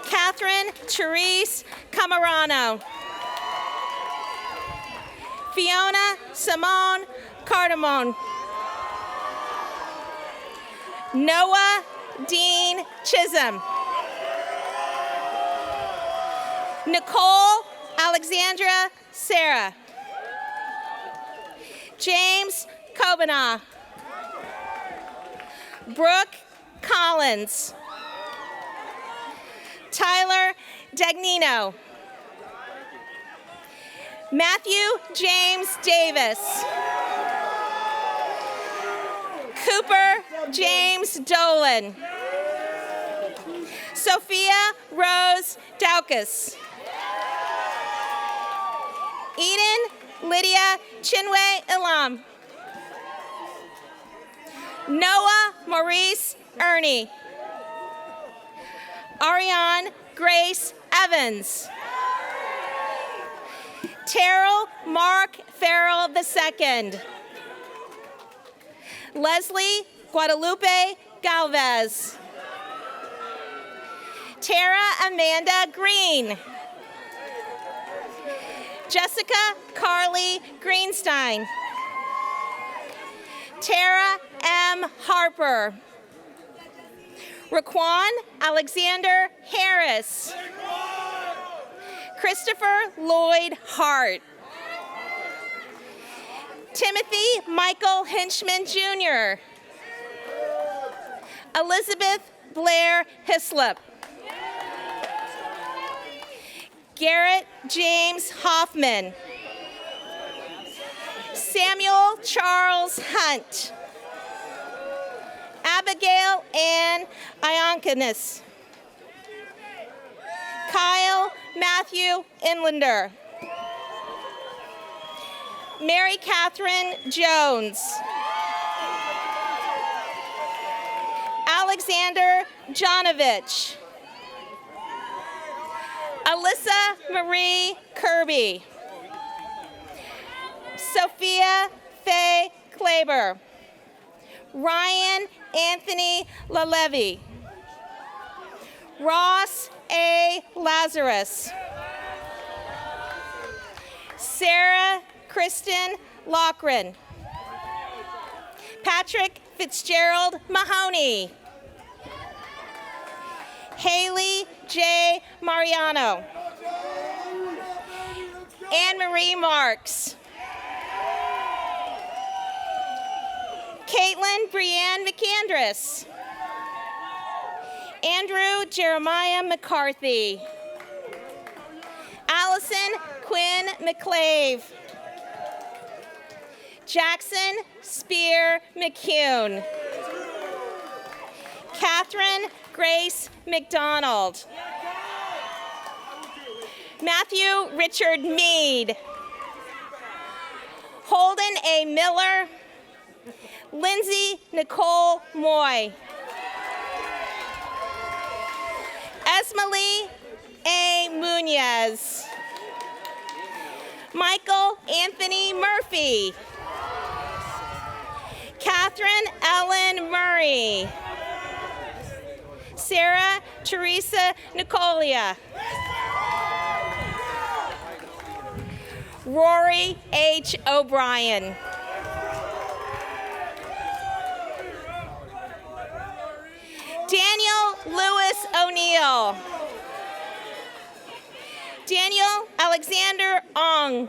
Catherine Therese Camarano. Fiona Simone Cardamone. Noah Dean Chisholm. Nicole Alexandra Sarah. James Kobana. Brooke Collins. Tyler Dagnino. Matthew James Davis. Cooper James Dolan. Sophia Rose Daukus. Eden Lydia Chinwe Ilam. Noah Maurice Ernie. Ariane Grace Evans. Terrell Mark Farrell II. Leslie Guadalupe Galvez. Tara Amanda Green. Jessica Carly Greenstein. Tara M. Harper. Raquan Alexander Harris. Christopher Lloyd Hart. Timothy Michael Hinchman Jr. Elizabeth Blair Hislop. Garrett James Hoffman. Samuel Charles Hunt. Abigail Ann Ionkanis. Kyle Matthew Inlander. Mary Catherine Jones. Alexander Jonovich. Alyssa Marie Kirby. Sophia Faye Klaber. Ryan Anthony LaLevy. Ross A. Lazarus. Sarah Kristen Loughran. Patrick Fitzgerald Mahoney. Haley J. Mariano. Anne-Marie Marks. Caitlin Brianne McAndress. Andrew Jeremiah McCarthy. Allison Quinn McClave. Jackson Spear McCune. Catherine Grace McDonald. Matthew Richard Mead. Holden A. Miller. Lindsay Nicole Moy. Esmelie A. Munoz. Michael Anthony Murphy. Catherine Ellen Murray. Sarah Teresa Nicolia. Rory H. O'Brien. Daniel Lewis O'Neill. Daniel Alexander Ong.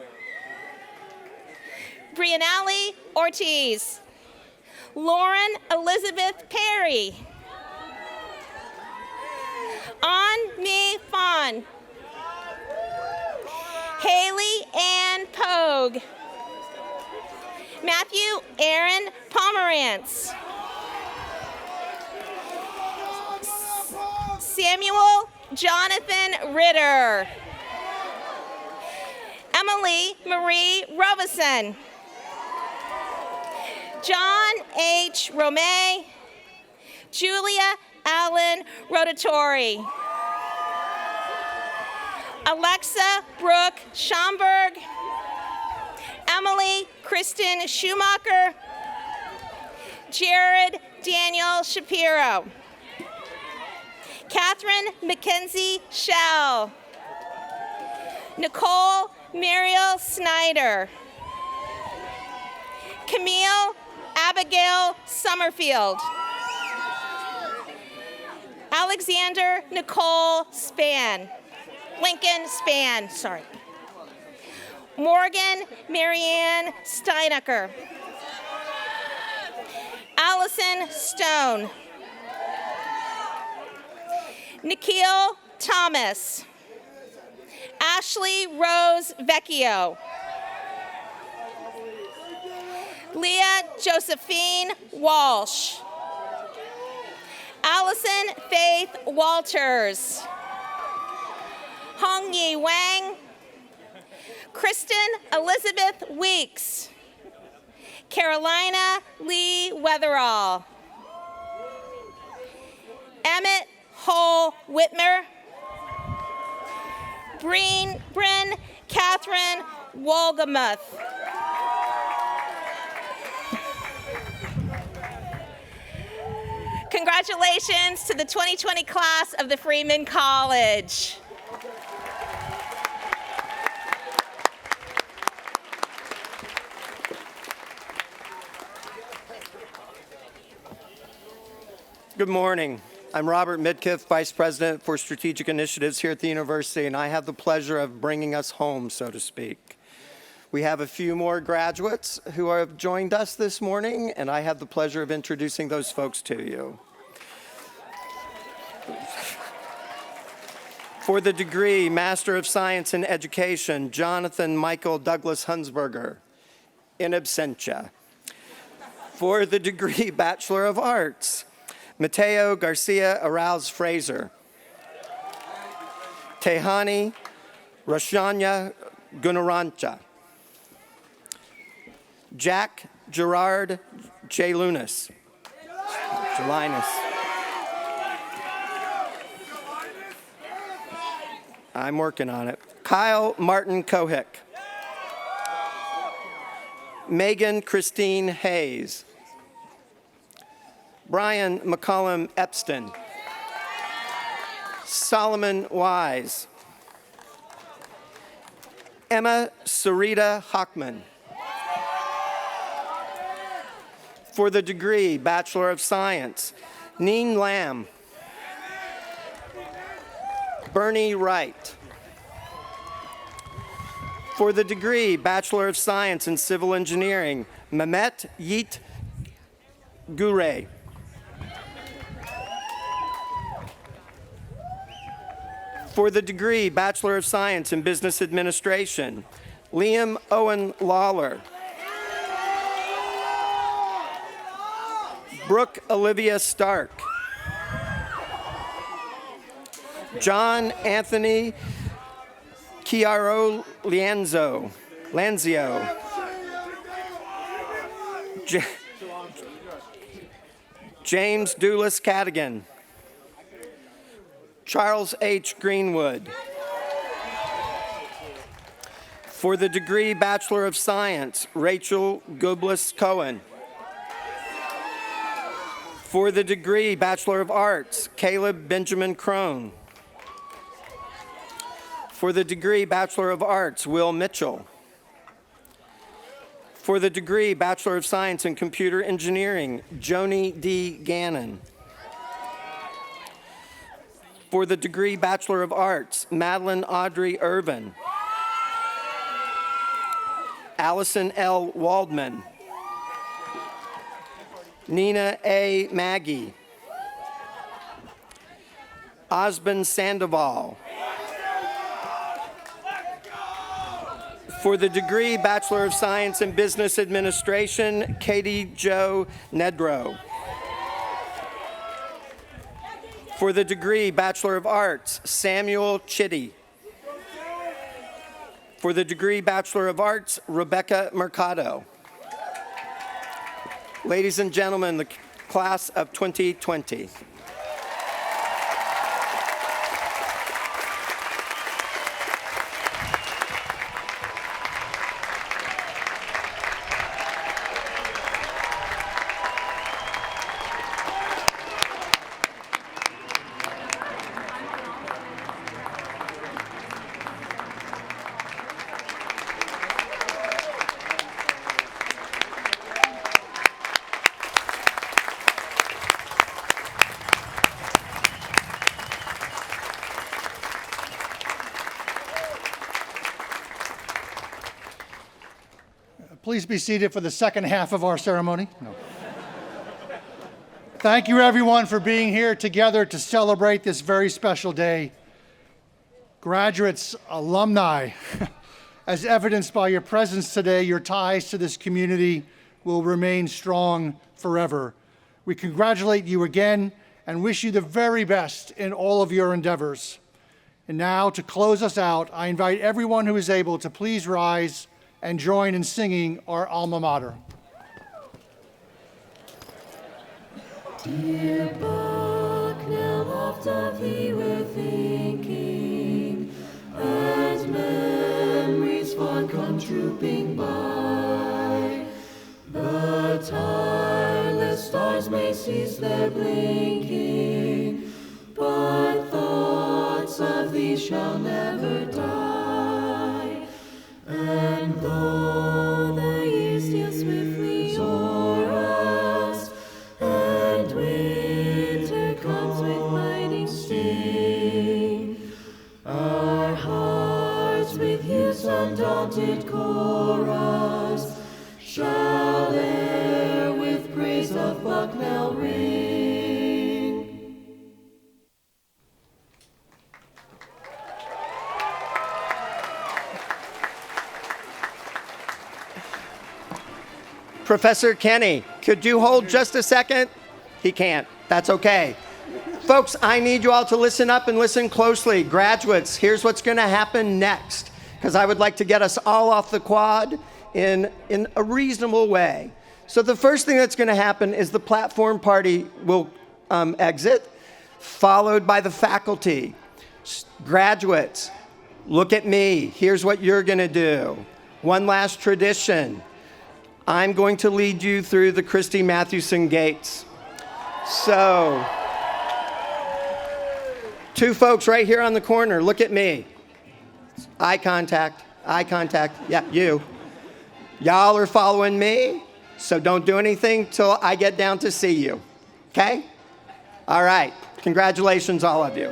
Brianelli Ortiz. Lauren Elizabeth Perry. An Mi Fan. Haley Ann Pogue. Matthew Aaron Pomerantz. Samuel Jonathan Ritter. Emily Marie Robeson. John H. Romay. Julia Allen Rotatori. Alexa Brooke Schomburg. Emily Kristen Schumacher. Jared Daniel Shapiro. Catherine Mackenzie Schell. Nicole Muriel Snyder. Camille Abigail Summerfield. Alexander Nicole Lincoln Span, sorry. Morgan Marianne Steinecker. Allison Stone. Nikhil Thomas. Ashley Rose Vecchio. Leah Josephine Walsh. Allison Faith Walters. Hong Yi Wang. Kristen Elizabeth Weeks. Carolina Lee Weatherall. Emmett Hull Whitmer. Bryn Catherine Wolgamuth. Congratulations to the 2020 class of the Freeman College. Good morning. I'm Robert Midkiff, Vice President for Strategic Initiatives here at the university, and I have the pleasure of bringing us home, so to speak. We have a few more graduates who have joined us this morning, and I have the pleasure of introducing those folks to you. For the degree Master of Science in Education, Jonathan Michael Douglas Hunsberger, in absentia. For the degree Bachelor of Arts, Mateo Garcia Arauz Fraser. Tehani Rashanya Gunarancha. Jack Gerard J. Lunas. Jelinus. I'm working on it. Kyle Martin Kohik. Megan Christine Hayes. Brian McCollum Epstein. Solomon Wise. Emma Sarita Hockman. For the degree Bachelor of Science, Neen Lam. Bernie Wright. For the degree Bachelor of Science in Civil Engineering, Mehmet Yeet Gurey. For the degree Bachelor of Science in Business Administration, Liam Owen Lawler. Brooke Olivia Stark. John Anthony Chiaro Lanzio. James Doulis Cadigan. Charles H. Greenwood. For the degree Bachelor of Science, Rachel Goblis Cohen. For the degree Bachelor of Arts, Caleb Benjamin Crone. For the degree Bachelor of Arts, Will Mitchell. For the degree Bachelor of Science in Computer Engineering, Joni D. Gannon. For the degree Bachelor of Arts, Madeline Audrey Irvin. Allison L. Waldman. Nina A. Maggie. Osmond Sandoval. For the degree Bachelor of Science in Business Administration, Katie Jo Nedrow. For the degree Bachelor of Arts, Samuel Chitty. For the degree Bachelor of Arts, Rebecca Mercado. Ladies and gentlemen, the class of 2020. Please be seated for the second half of our ceremony. No. Thank you, everyone, for being here together to celebrate this very special day. Graduates, alumni, as evidenced by your presence today, your ties to this community will remain strong forever. We congratulate you again and wish you the very best in all of your endeavors. And now, to close us out, I invite everyone who is able to please rise and join in singing our alma mater. Dear Bucknell, oft of thee we're thinking, and memories fond come trooping by. The tireless stars may cease their blinking, but thoughts of thee shall never die. And though the years steal swiftly o'er us, and winter comes with biting sting, our hearts with youth's undaunted chorus shall e'er with praise of Bucknell ring. Professor Kenny, could you hold just a second? He can't. That's okay. Folks, I need you all to listen up and listen closely. Graduates, here's what's going to happen next, because I would like to get us all off the quad in a reasonable way. So the first thing that's going to happen is the platform party will exit, followed by the faculty. Graduates, look at me. Here's what you're going to do. One last tradition. I'm going to lead you through the Christy Mathewson gates. So, two folks right here on the corner, look at me. Eye contact, yeah, you. Y'all are following me, so don't do anything till I get down to see you, okay? All right, congratulations, all of you.